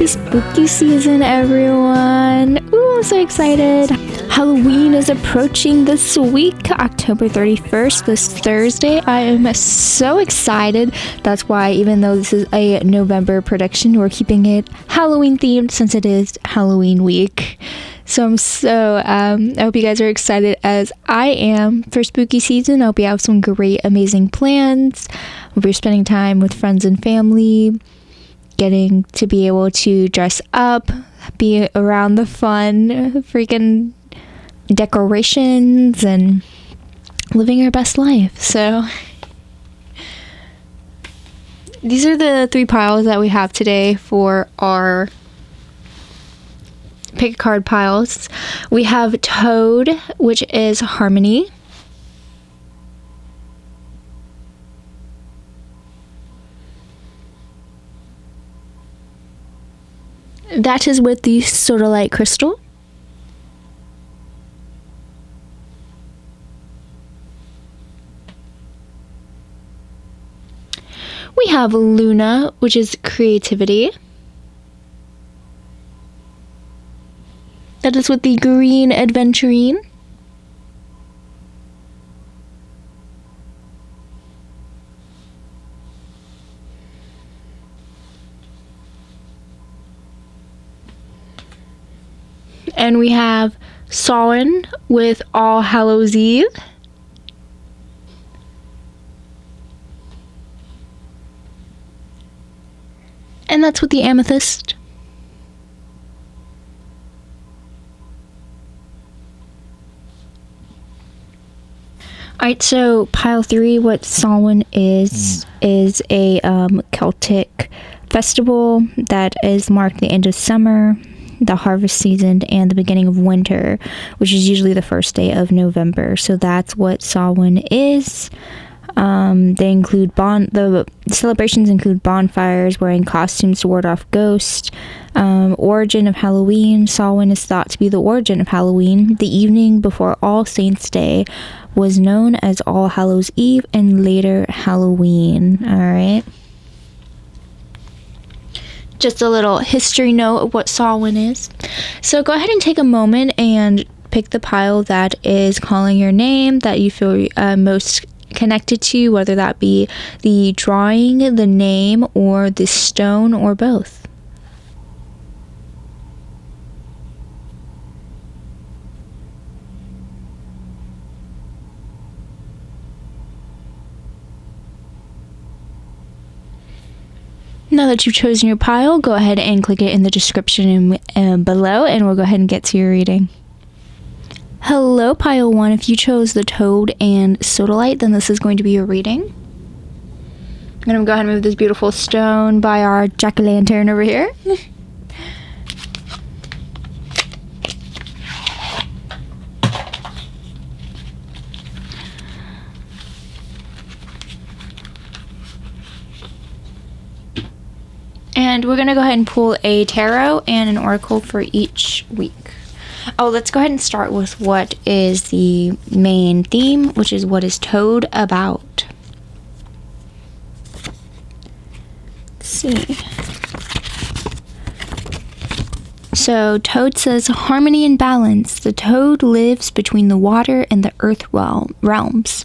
Happy spooky season, everyone. Ooh, I'm so excited. Halloween is approaching this week, October 31st, this Thursday. I am so excited. That's why, even though this is a November prediction, we're keeping it Halloween themed since it is Halloween week. So I hope you guys are excited as I am for spooky season. I hope you have some great, amazing plans. We'll be spending time with friends and family, getting to be able to dress up, be around the fun, freaking decorations, and living our best life. So these are the 3 piles that we have today for our pick a card piles. We have Toad, which is Harmony. That is with the Sodalite crystal. We have Luna, which is creativity. That is with the green Adventurine. And we have Samhain with All Hallows Eve. And that's with the amethyst. Alright, so pile 3, what Samhain is a Celtic festival that is marked the end of summer, the harvest season, and the beginning of winter, which is usually the first day of November. So that's what Samhain is. They include the celebrations include bonfires, wearing costumes to ward off ghosts. Origin of Halloween. Samhain is thought to be the origin of Halloween. The evening before All Saints' Day was known as All Hallows Eve and later Halloween. Alright. Just a little history note of what Samhain is. So go ahead and take a moment and pick the pile that is calling your name, that you feel most connected to, whether that be the drawing, the name, or the stone, or both. Now that you've chosen your pile, go ahead and click it in the description below, and we'll go ahead and get to your reading. Hello, pile 1. If you chose the Toad and Sodalite, then this is going to be your reading. I'm going to go ahead and move this beautiful stone by our jack-o'-lantern over here. And we're going to go ahead and pull a tarot and an oracle for each week. Oh, let's go ahead and start with what is the main theme, which is what is Toad about. Let's see. So Toad says, harmony and balance. The Toad lives between the water and the earth realms,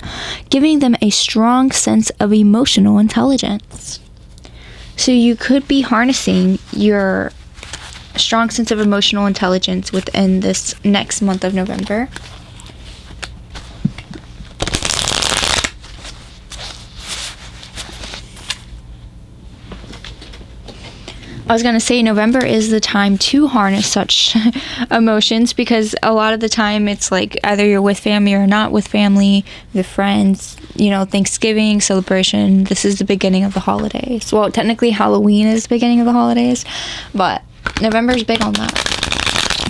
giving them a strong sense of emotional intelligence. So you could be harnessing your strong sense of emotional intelligence within this next month of November. I was going to say November is the time to harness such emotions, because a lot of the time it's like either you're with family or not with family, with friends, Thanksgiving, celebration. This is the beginning of the holidays. Well, technically Halloween is the beginning of the holidays, but November is big on that.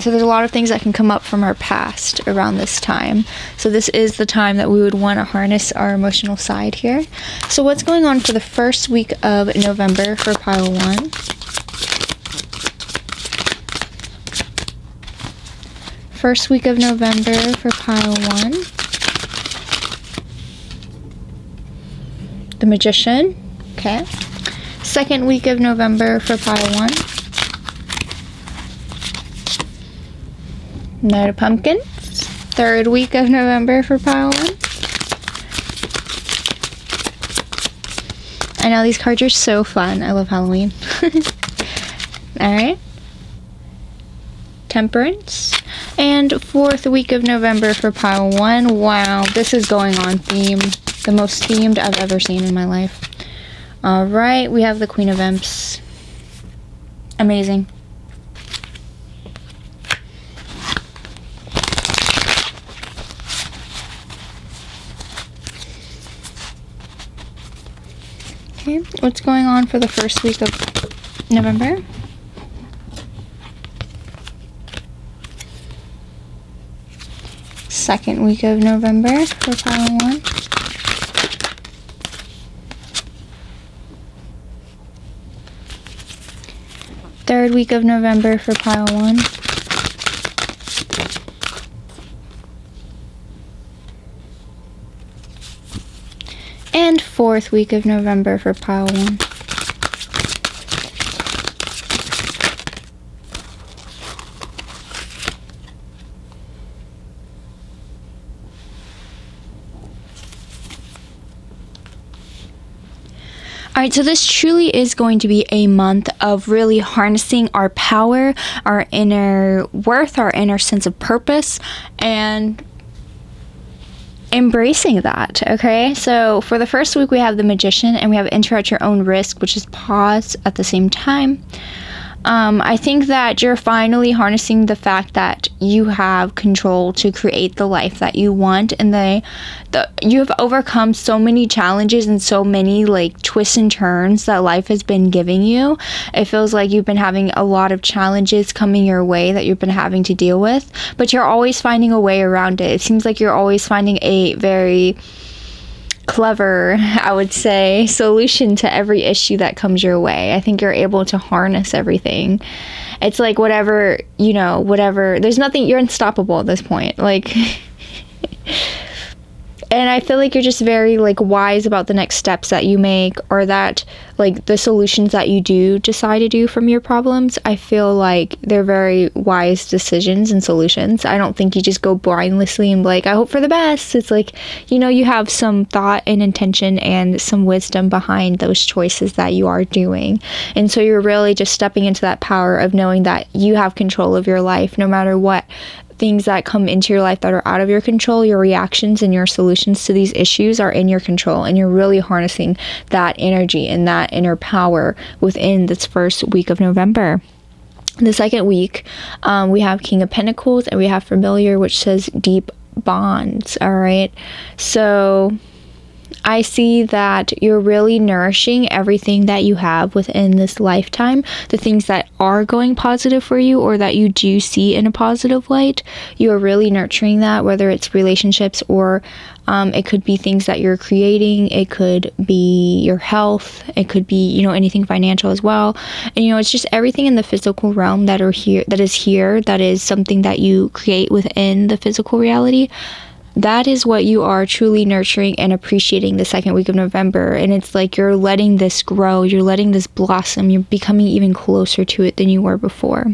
So there's a lot of things that can come up from our past around this time. So this is the time that we would want to harness our emotional side here. So what's going on for the first week of November for pile 1? First week of November for pile 1. The Magician. Okay. Second week of November for pile 1. Knight of Pumpkins. Third week of November for pile 1. I know these cards are so fun. I love Halloween. Alright. Temperance. And 4th week of November for pile 1. Wow, this is going on theme. The most themed I've ever seen in my life. Alright, we have the Queen of Imps. Amazing. Okay, what's going on for the first week of November? Second week of November for pile 1. Third week of November for pile 1. And 4th week of November for pile 1. Alright, so this truly is going to be a month of really harnessing our power, our inner worth, our inner sense of purpose, and embracing that. Okay, so for the first week we have the Magician, and we have Enter at Your Own Risk, which is pause at the same time. I think that you're finally harnessing the fact that you have control to create the life that you want, and you have overcome so many challenges and so many like twists and turns that life has been giving you. It feels like you've been having a lot of challenges coming your way that you've been having to deal with, but you're always finding a way around it. It seems like you're always finding a very clever, I would say, solution to every issue that comes your way. I think you're able to harness everything. It's like whatever, there's nothing, you're unstoppable at this point. Like, and I feel like you're just very like wise about the next steps that you make, or that like the solutions that you do decide to do from your problems. I feel like they're very wise decisions and solutions. I don't think you just go blindlessly and be like, I hope for the best. It's like, you have some thought and intention and some wisdom behind those choices that you are doing. And so you're really just stepping into that power of knowing that you have control of your life, no matter what things that come into your life that are out of your control. Your reactions and your solutions to these issues are in your control, and you're really harnessing that energy and that inner power within this first week of November. The second week, we have King of Pentacles, and we have Familiar, which says deep bonds. All right, so I see that you're really nourishing everything that you have within this lifetime, the things that are going positive for you or that you do see in a positive light. You are really nurturing that, whether it's relationships or it could be things that you're creating. It could be your health. It could be, anything financial as well. And, it's just everything in the physical realm that is something that you create within the physical reality. That is what you are truly nurturing and appreciating the second week of November. And it's like you're letting this grow, you're letting this blossom, you're becoming even closer to it than you were before.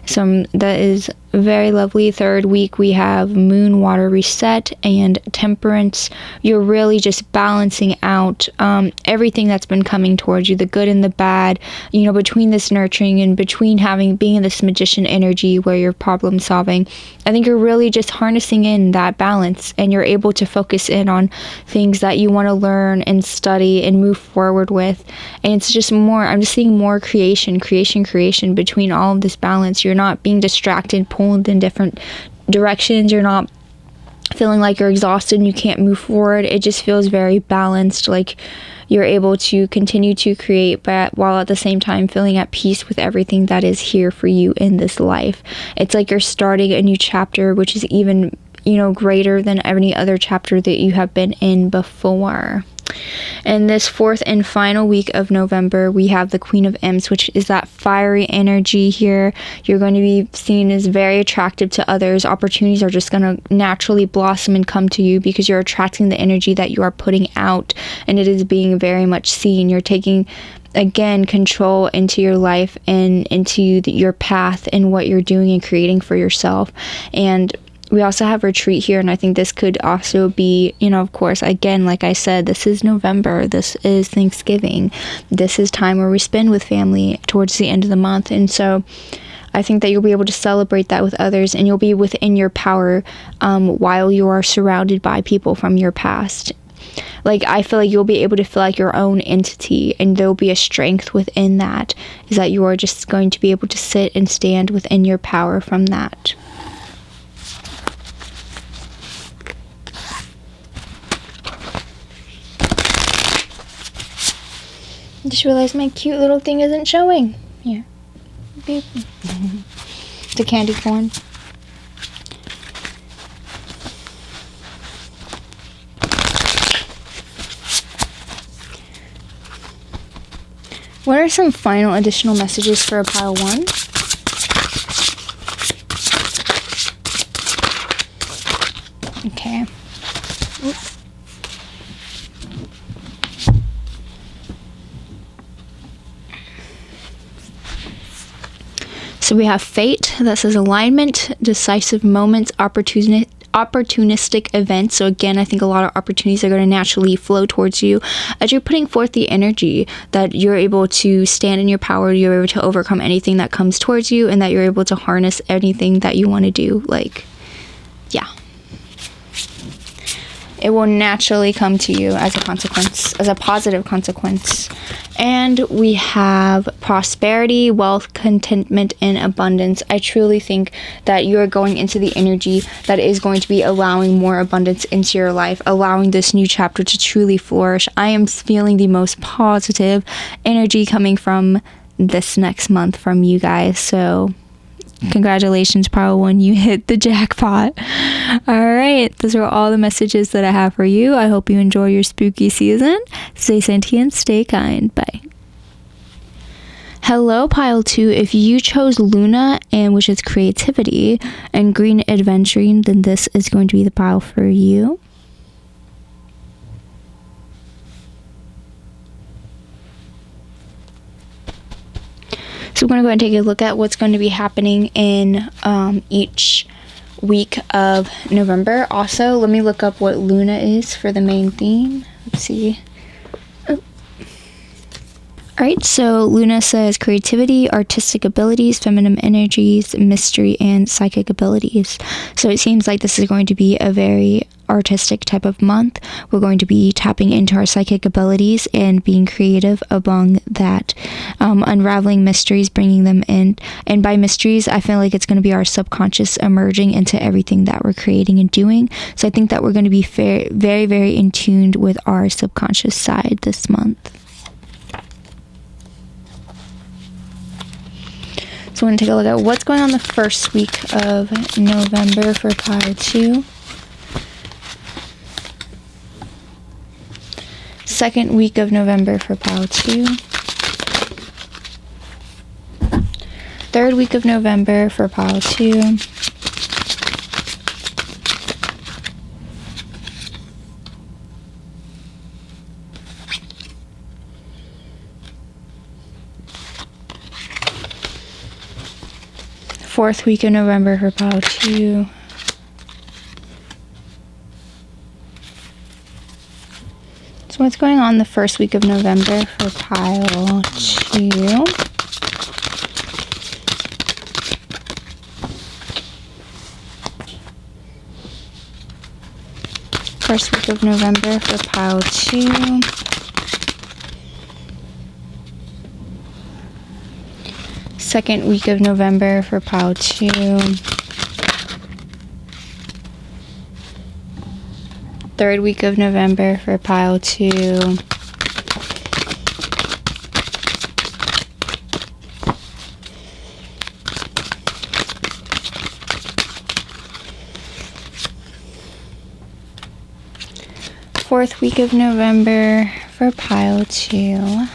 So that is very lovely. Third week, we have Moon, Water, Reset, and Temperance. You're really just balancing out everything that's been coming towards you, the good and the bad, between this nurturing and between being in this Magician energy where you're problem solving. I think you're really just harnessing in that balance, and you're able to focus in on things that you want to learn and study and move forward with. And it's just I'm just seeing more creation between all of this balance. You're not being distracted, pulled in different directions. You're not feeling like you're exhausted and you can't move forward. It just feels very balanced, like you're able to continue to create, but while at the same time feeling at peace with everything that is here for you in this life. It's like you're starting a new chapter, which is even greater than any other chapter that you have been in before. In this fourth and final week of November, we have the Queen of Imps, which is that fiery energy here. You're going to be seen as very attractive to others. Opportunities are just going to naturally blossom and come to you because you're attracting the energy that you are putting out, and it is being very much seen. You're taking again, control into your life and into your path and what you're doing and creating for yourself. And we also have retreat here, and I think this could also be, of course, again, like I said, this is November, this is Thanksgiving, this is time where we spend with family towards the end of the month. And so I think that you'll be able to celebrate that with others, and you'll be within your power while you are surrounded by people from your past. Like, I feel like you'll be able to feel like your own entity, and there'll be a strength within that, is that you are just going to be able to sit and stand within your power from that. I just realized my cute little thing isn't showing. Here. Beep. It's a candy corn. What are some final additional messages for a pile 1? Okay. Oops. So we have fate, that says alignment, decisive moments, opportunistic events. So again, I think a lot of opportunities are going to naturally flow towards you as you're putting forth the energy, that you're able to stand in your power, you're able to overcome anything that comes towards you, and that you're able to harness anything that you want to do. Like, yeah. It will naturally come to you as a consequence, as a positive consequence. And we have prosperity, wealth, contentment, and abundance. I truly think that you're going into the energy that is going to be allowing more abundance into your life, allowing this new chapter to truly flourish. I am feeling the most positive energy coming from this next month from you guys. So congratulations, pile 1, you hit the jackpot. All right, those are all the messages that I have for you. I hope you enjoy your spooky season. Stay sentient, stay kind. Bye. Hello, pile 2. If you chose Luna, and which is creativity, and green adventuring, then this is going to be the pile for you. So we're going to go ahead and take a look at what's going to be happening in each week of November. Also, let me look up what Luna is for the main theme. Let's see. Alright, so Luna says creativity, artistic abilities, feminine energies, mystery, and psychic abilities. So it seems like this is going to be a very artistic type of month. We're going to be tapping into our psychic abilities and being creative among that, unraveling mysteries, bringing them in. And by mysteries, I feel like it's going to be our subconscious emerging into everything that we're creating and doing. So I think that we're going to be very, very in tune with our subconscious side this month. So we're going to take a look at what's going on the first week of November for pile 2. Second week of November for pile 2. Third week of November for pile 2. Fourth week of November for pile 2. So what's going on the first week of November for pile 2? First week of November for pile 2. Second week of November for pile 2. Third week of November for pile 2. Fourth week of November for pile 2.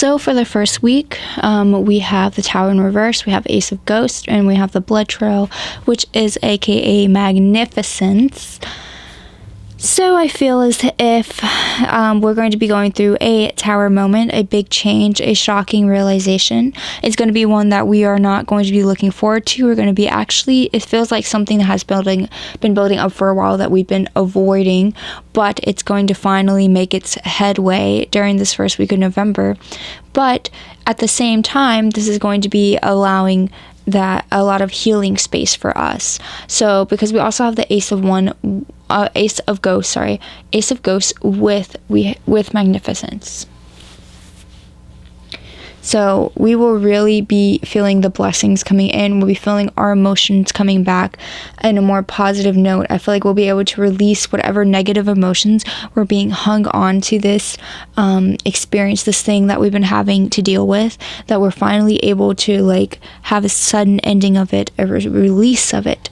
So for the first week, we have the Tower in reverse, we have Ace of Ghosts, and we have the Blood Trail, which is aka Magnificence. So I feel as if we're going to be going through a tower moment, a big change, a shocking realization. It's going to be one that we are not going to be looking forward to. We're going to be it feels like something that has been building up for a while that we've been avoiding, but it's going to finally make its headway during this first week of November. But at the same time, this is going to be allowing that a lot of healing space for us. So because we also have the Ace of Ghosts with Magnificence. So we will really be feeling the blessings coming in. We'll be feeling our emotions coming back in a more positive note. I feel like we'll be able to release whatever negative emotions were being hung on to this experience, this thing that we've been having to deal with, that we're finally able to have a sudden ending of it, a release of it,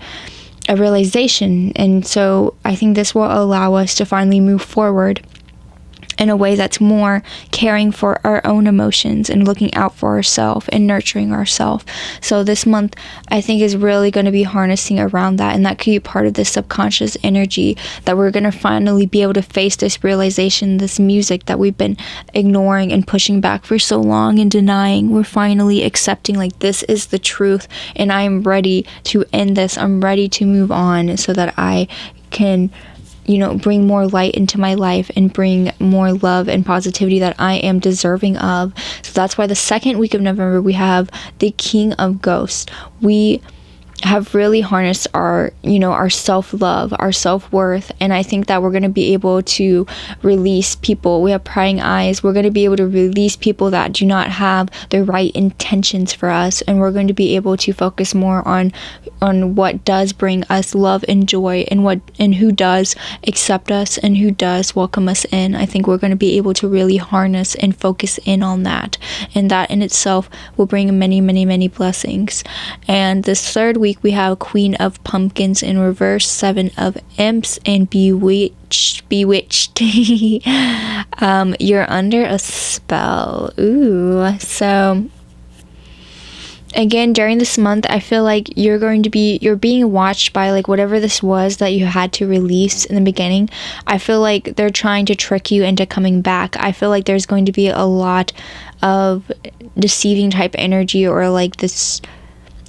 a realization. And so I think this will allow us to finally move forward in a way that's more caring for our own emotions and looking out for ourselves and nurturing ourselves. So this month, I think, is really going to be harnessing around that, and that could be part of this subconscious energy that we're going to finally be able to face this realization, this music that we've been ignoring and pushing back for so long and denying. We're finally accepting, this is the truth, and I am ready to end this. I'm ready to move on so that I can bring more light into my life and bring more love and positivity that I am deserving of. So that's why the second week of November, we have the King of Ghosts. We have really harnessed our self-love, our self-worth, and I think that we're going to be able to release people. We have prying eyes. We're going to be able to release people that do not have the right intentions for us, and we're going to be able to focus more on what does bring us love and joy, and who does accept us and who does welcome us in. I think we're going to be able to really harness and focus in on that, and that in itself will bring many, many, many blessings. And this third week, we have Queen of Pumpkins in reverse, Seven of Imps, and Bewitched. You're under a spell. Ooh. So again, during this month, I feel like you're being watched by whatever this was that you had to release in the beginning. I feel like they're trying to trick you into coming back. I feel like there's going to be a lot of deceiving type energy, or this.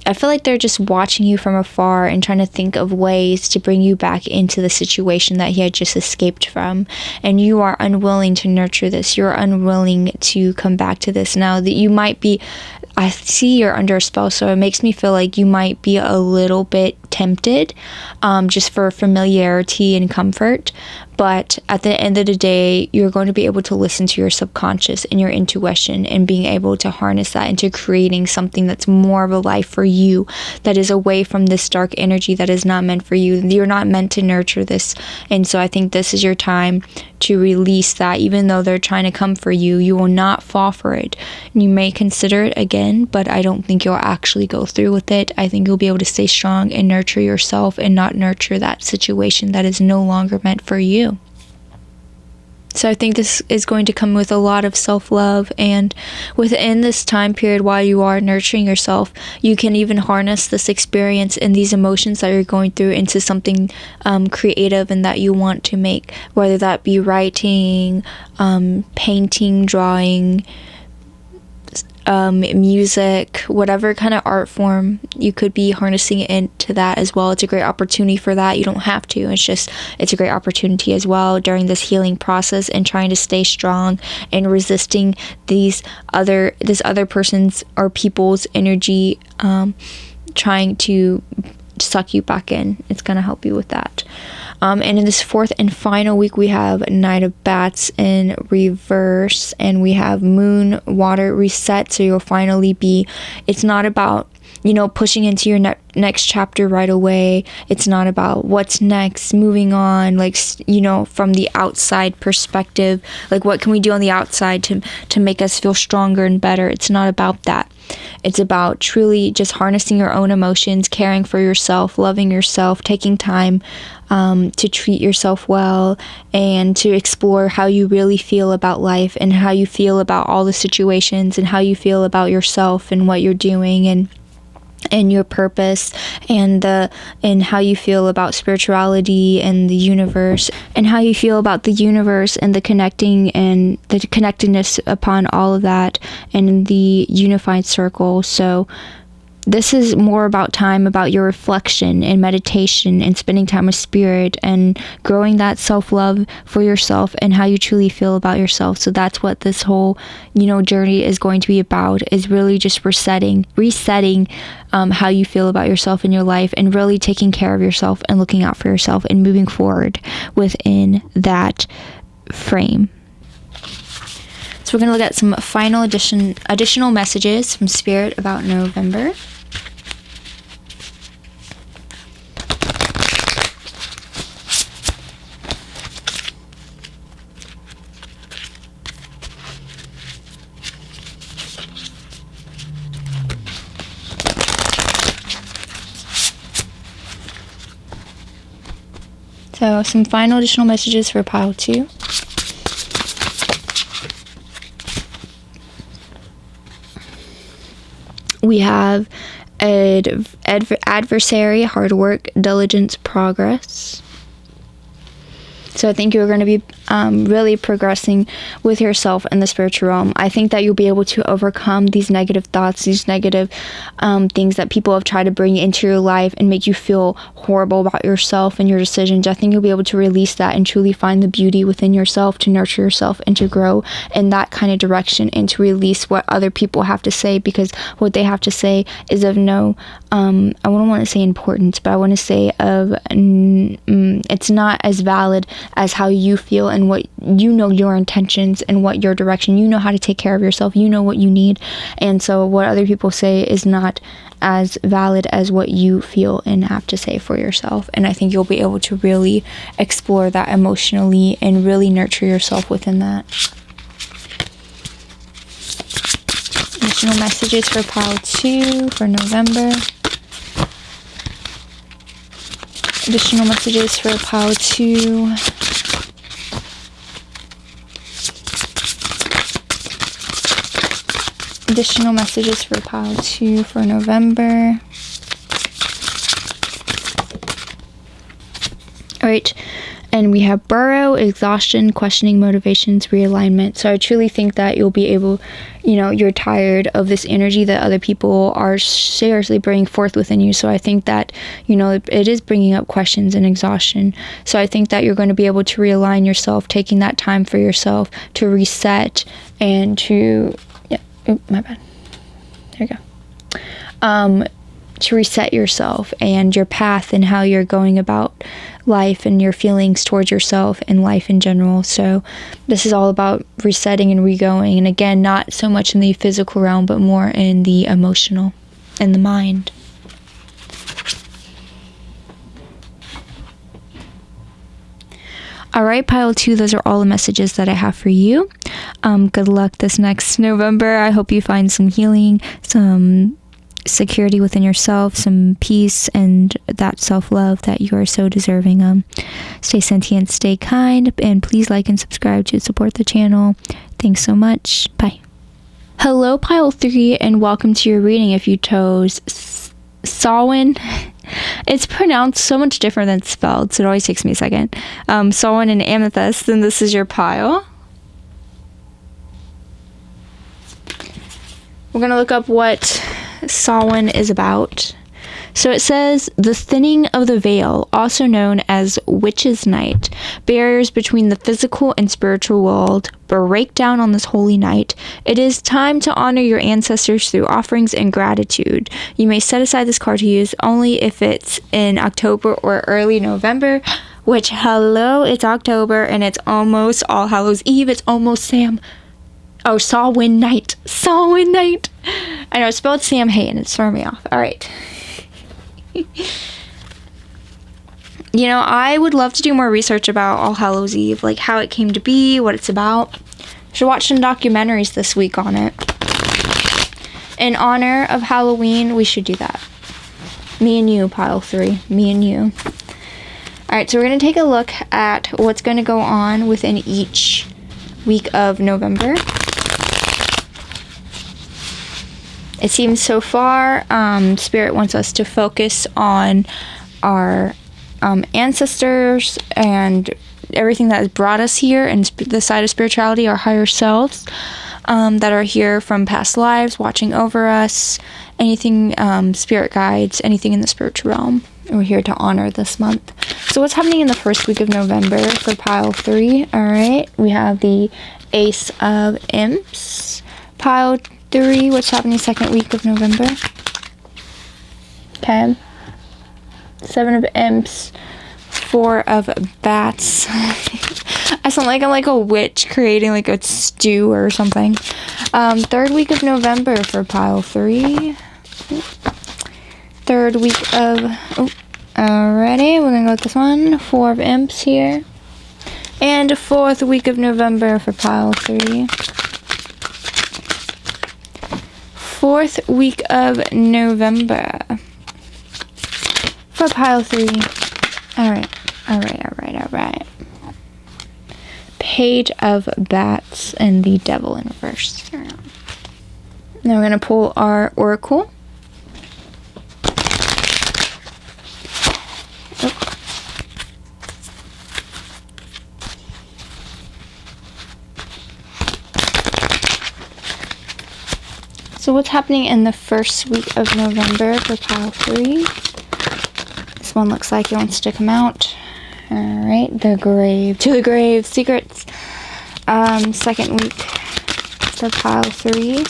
I feel like they're just watching you from afar and trying to think of ways to bring you back into the situation that he had just escaped from. And you are unwilling to nurture this. You're unwilling to come back to this. Now that you might be, I see you're under a spell, so it makes me feel like you might be a little bit tempted, just for familiarity and comfort. But at the end of the day, you're going to be able to listen to your subconscious and your intuition, and being able to harness that into creating something that's more of a life for you, that is away from this dark energy that is not meant for you. You're not meant to nurture this. And so I think this is your time to release that. Even though they're trying to come for you, you will not fall for it. You may consider it again, but I don't think you'll actually go through with it. I think you'll be able to stay strong and nurture yourself, and not nurture that situation that is no longer meant for you. So I think this is going to come with a lot of self-love, and within this time period, while you are nurturing yourself, you can even harness this experience and these emotions that you're going through into something creative and that you want to make, whether that be writing, painting, drawing, music, whatever kind of art form. You could be harnessing it into that as well. It's a great opportunity for that. You don't have to. It's a great opportunity as well during this healing process, and trying to stay strong and resisting this other person's or people's energy, trying to suck you back in. It's going to help you with that. And in this fourth and final week, we have Knight of Bats in reverse, and we have Moon Water Reset. So you'll finally be, it's not about pushing into your next chapter right away. It's not about what's next, moving on, like, from the outside perspective, like what can we do on the outside to make us feel stronger and better. It's not about that. It's about truly just harnessing your own emotions, caring for yourself, loving yourself, taking time to treat yourself well, and to explore how you really feel about life and how you feel about all the situations and how you feel about yourself and what you're doing and your purpose and how you feel about spirituality and the universe, and how you feel about the universe and the connecting and the connectedness upon all of that and the unified circle. So this is more about time, about your reflection and meditation and spending time with spirit and growing that self-love for yourself and how you truly feel about yourself. So that's what this whole, journey is going to be about, is really just resetting how you feel about yourself in your life, and really taking care of yourself and looking out for yourself and moving forward within that frame. So we're going to look at some final additional messages from Spirit about November. So some final additional messages for pile 2. We have adversary, hard work, diligence, progress. So I think you're going to be really progressing with yourself in the spiritual realm. I think that you'll be able to overcome these negative thoughts, these negative things that people have tried to bring into your life and make you feel horrible about yourself and your decisions. I think you'll be able to release that and truly find the beauty within yourself, to nurture yourself and to grow in that kind of direction, and to release what other people have to say, because what they have to say is of no, I wouldn't want to say importance, but I want to say of, it's not as valid as how you feel and what your intentions and what your direction. You know how to take care of yourself. You know what you need. And so what other people say is not as valid as what you feel and have to say for yourself. And I think you'll be able to really explore that emotionally and really nurture yourself within that. Additional messages for pile 2 for November. Additional messages for pile 2. Additional messages for pile 2 for November. All right. And we have burrow, exhaustion, questioning motivations, realignment. So I truly think that you'll be able, you're tired of this energy that other people are seriously bringing forth within you. So I think that, it is bringing up questions and exhaustion. So I think that you're going to be able to realign yourself, taking that time for yourself to reset and to, my bad. There you go. To reset yourself and your path and how you're going about life and your feelings towards yourself and life in general. So this is all about resetting and regoing, and again, not so much in the physical realm, but more in the emotional and the mind. All right, pile 2, those are all the messages that I have for you. Good luck this next November. I hope you find some healing, some security within yourself, some peace, and that self-love that you are so deserving of. Stay sentient, stay kind, and please like and subscribe to support the channel. Thanks so much. Bye. Hello, pile 3, and welcome to your reading. If you chose Samhain, it's pronounced so much different than spelled, so it always takes me a second. Samhain and amethyst, then this is your pile. We're going to look up what Samhain is about. So it says, the thinning of the veil, also known as Witch's Night, barriers between the physical and spiritual world break down on this holy night. It is time to honor your ancestors through offerings and gratitude. You may set aside this card to use only if it's in October or early November, which, hello, it's October and it's almost All Hallows Eve. It's almost Oh, Samhain Night. Samhain Night. I know, it's spelled Sam Hay and it's throwing me off. All right. You know, I would love to do more research about All Hallows Eve, like how it came to be, what it's about. Should watch some documentaries this week on it. In honor of Halloween, we should do that. Me and you, pile 3. Me and you. Alright, so we're going to take a look at what's going to go on within each week of November. It seems so far, Spirit wants us to focus on our ancestors and everything that has brought us here, and the side of spirituality, our higher selves that are here from past lives, watching over us, anything, spirit guides, anything in the spiritual realm. We're here to honor this month. So what's happening in the first week of November for pile 3? All right, we have the Ace of Imps. Pile 3, what's happening second week of November? Okay. 7 of Imps. 4 of Bats. I sound like I'm like a witch creating like a stew or something. Third week of November for pile 3. Third week of... Oh, alrighty, we're gonna go with this one. 4 of Imps here. And fourth week of November for pile 3. Fourth week of November for pile 3. Alright. Page of Bats and the Devil in reverse. Now we're going to pull our Oracle. Oh. So what's happening in the first week of November for pile 3? This one looks like it wants to come out. Alright, the grave. To the grave. Secrets. Second week for pile 3.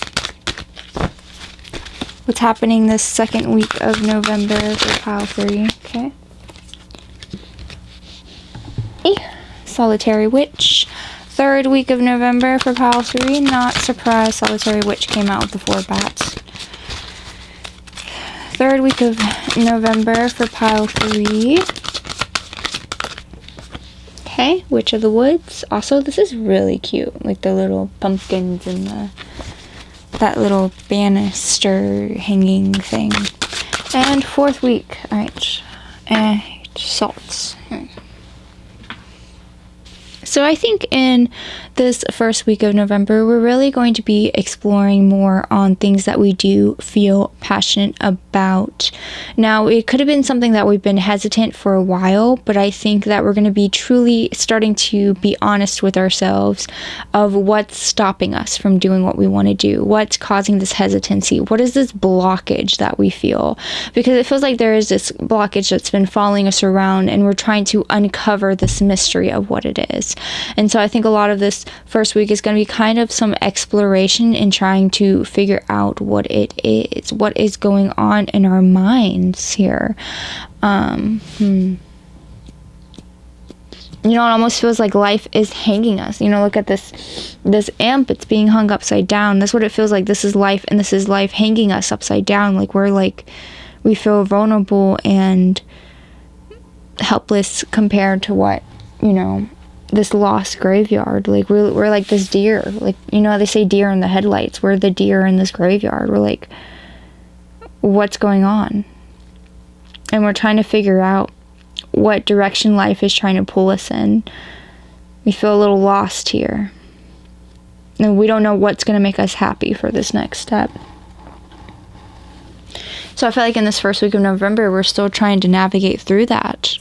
What's happening this second week of November for pile 3? Okay. Solitary Witch. Third week of November for pile 3. Not surprised, Solitary Witch came out with the 4 bats. Third week of November for pile 3. Okay, Witch of the Woods. Also, this is really cute. Like the little pumpkins and that little banister hanging thing. And fourth week. Alright. Salts. So I think in this first week of November, we're really going to be exploring more on things that we do feel passionate about. Now, it could have been something that we've been hesitant for a while, but I think that we're going to be truly starting to be honest with ourselves of what's stopping us from doing what we want to do. What's causing this hesitancy? What is this blockage that we feel? Because it feels like there is this blockage that's been following us around, and we're trying to uncover this mystery of what it is. And so I think a lot of this first week is going to be kind of some exploration in trying to figure out what it is, what is going on in our minds here. You know, it almost feels like life is hanging us. You know, look at this amp, it's being hung upside down. That's what it feels like. This is life, and this is life hanging us upside down. Like we feel vulnerable and helpless compared to what, you know, this lost graveyard. Like we're like this deer. Like, you know, they say deer in the headlights. We're the deer in this graveyard. We're like, what's going on? And we're trying to figure out what direction life is trying to pull us in. We feel a little lost here. And we don't know what's going to make us happy for this next step. So I feel like in this first week of November, we're still trying to navigate through that.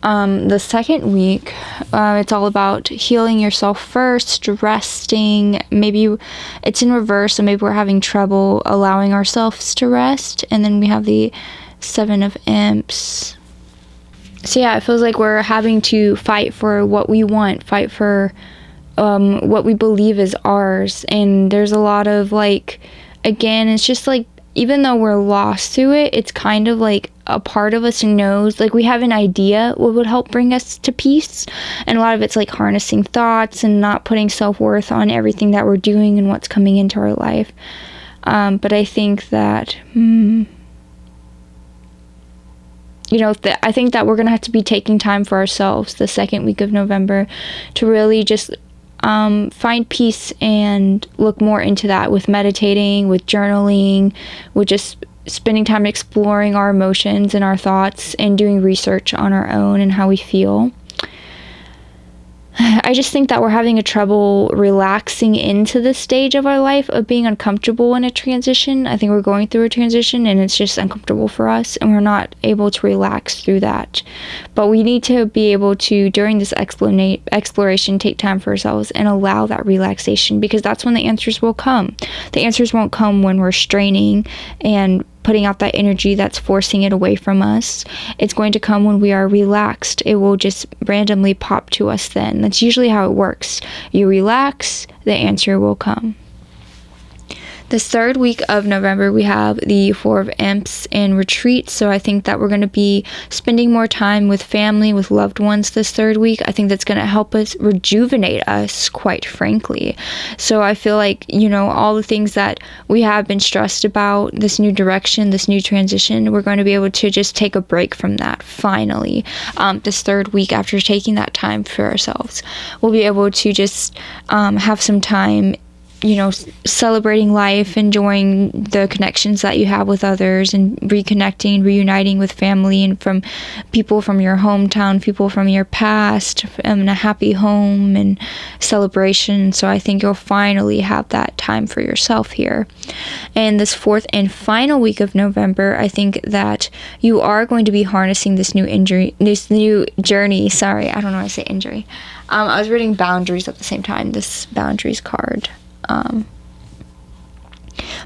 The second week, it's all about healing yourself first, resting. Maybe it's in reverse, so maybe we're having trouble allowing ourselves to rest. And then we have the 7 of Imps. So yeah, it feels like we're having to fight for what we want, fight for what we believe is ours. And there's a lot of, like, again, it's just like, even though we're lost through it, it's kind of like a part of us knows, like we have an idea what would help bring us to peace. And a lot of it's like harnessing thoughts and not putting self-worth on everything that we're doing and what's coming into our life. But I think that I think that we're going to have to be taking time for ourselves the second week of November to really just find peace and look more into that with meditating, with journaling, with just spending time exploring our emotions and our thoughts and doing research on our own and how we feel. I just think that we're having a trouble relaxing into this stage of our life of being uncomfortable in a transition. I think we're going through a transition and it's just uncomfortable for us and we're not able to relax through that. But we need to be able to, during this exploration, take time for ourselves and allow that relaxation, because that's when the answers will come. The answers won't come when we're straining and putting out that energy that's forcing it away from us. It's going to come when we are relaxed. It will just randomly pop to us then. That's usually how it works. You relax, the answer will come. This third week of November, we have the Four of Imps and retreat. So I think that we're going to be spending more time with family, with loved ones this third week. I think that's going to help us rejuvenate us, quite frankly. So I feel like, all the things that we have been stressed about, this new direction, this new transition, we're going to be able to just take a break from that finally. This third week, after taking that time for ourselves, we'll be able to just have some time celebrating life, enjoying the connections that you have with others, and reconnecting, reuniting with family and from people from your hometown, people from your past, and a happy home and celebration. So I think you'll finally have that time for yourself here. And this fourth and final week of November, I think that you are going to be harnessing this new journey. Sorry, I don't know why I say injury. I was reading boundaries at the same time, this boundaries card.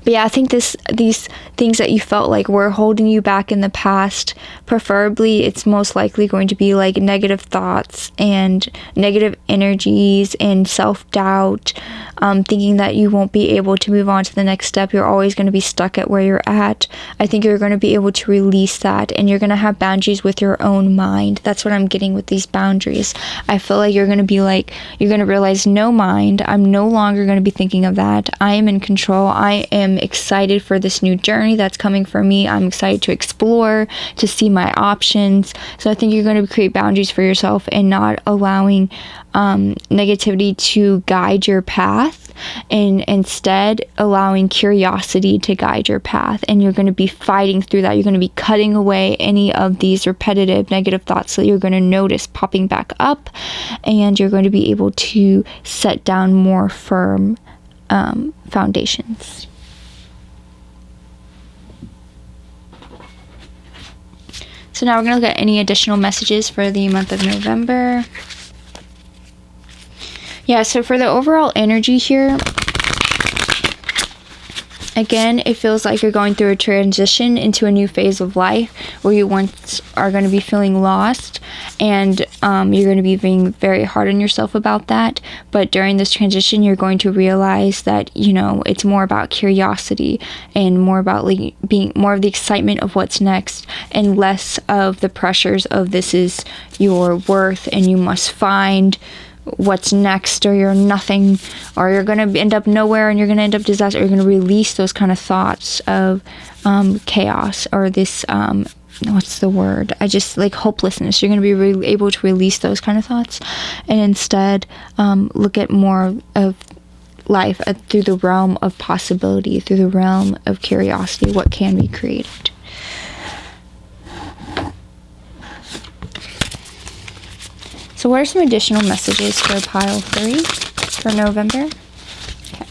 But yeah, I think these things that you felt like were holding you back in the past, preferably it's most likely going to be like negative thoughts and negative energies and self-doubt, thinking that you won't be able to move on to the next step. You're always going to be stuck at where you're at. I think you're going to be able to release that, and you're going to have boundaries with your own mind. That's what I'm getting with these boundaries. I feel like you're going to realize, no mind, I'm no longer going to be thinking of that. I am in control. I am excited for this new journey that's coming for me. I'm excited to explore, to see my options. So I think you're going to create boundaries for yourself and not allowing negativity to guide your path, and instead allowing curiosity to guide your path. And you're going to be fighting through that. You're going to be cutting away any of these repetitive negative thoughts that you're going to notice popping back up, and you're going to be able to set down more firm foundations. So now we're going to look at any additional messages for the month of November. Yeah, so for the overall energy here, again, it feels like you're going through a transition into a new phase of life where you once are going to be feeling lost, and you're going to be being very hard on yourself about that. But during this transition, you're going to realize that, it's more about curiosity and more about being more of the excitement of what's next, and less of the pressures of this is your worth and you must find what's next, or you're nothing, or you're going to end up nowhere and you're going to end up disaster. You're going to release those kind of thoughts of chaos, or this what's the word, hopelessness. You're going to be able to release those kind of thoughts, and instead look at more of life through the realm of possibility, through the realm of curiosity. What can be created? So what are some additional messages for pile 3 for November? Okay.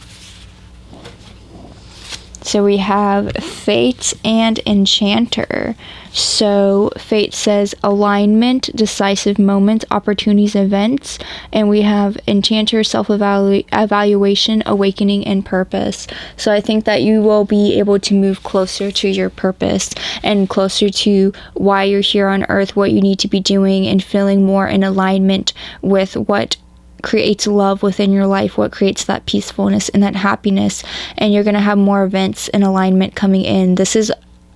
So we have Fate and Enchanter. So Fate says alignment, decisive moments, opportunities, events. And we have Enchanter, self-evaluation, awakening, and purpose. So I think that you will be able to move closer to your purpose and closer to why you're here on earth, what you need to be doing, and feeling more in alignment with what creates love within your life, what creates that peacefulness and that happiness, and you're going to have more events in alignment coming in.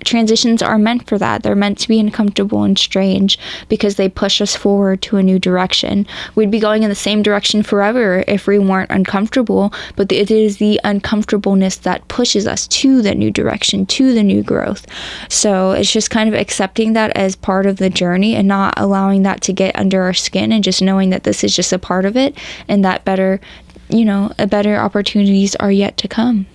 Transitions are meant for that. They're meant to be uncomfortable and strange because they push us forward to a new direction. We'd be going in the same direction forever if we weren't uncomfortable, but it is the uncomfortableness that pushes us to the new direction, to the new growth. So it's just kind of accepting that as part of the journey and not allowing that to get under our skin, and just knowing that this is just a part of it, and that better opportunities are yet to come.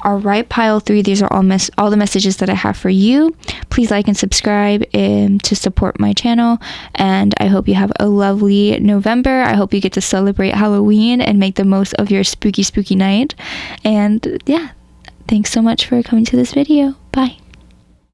All right, pile 3, these are all the messages that I have for you. Please like and subscribe to support my channel, and I hope you have a lovely November. I hope you get to celebrate Halloween and make the most of your spooky night. And yeah, thanks so much for coming to this video. Bye.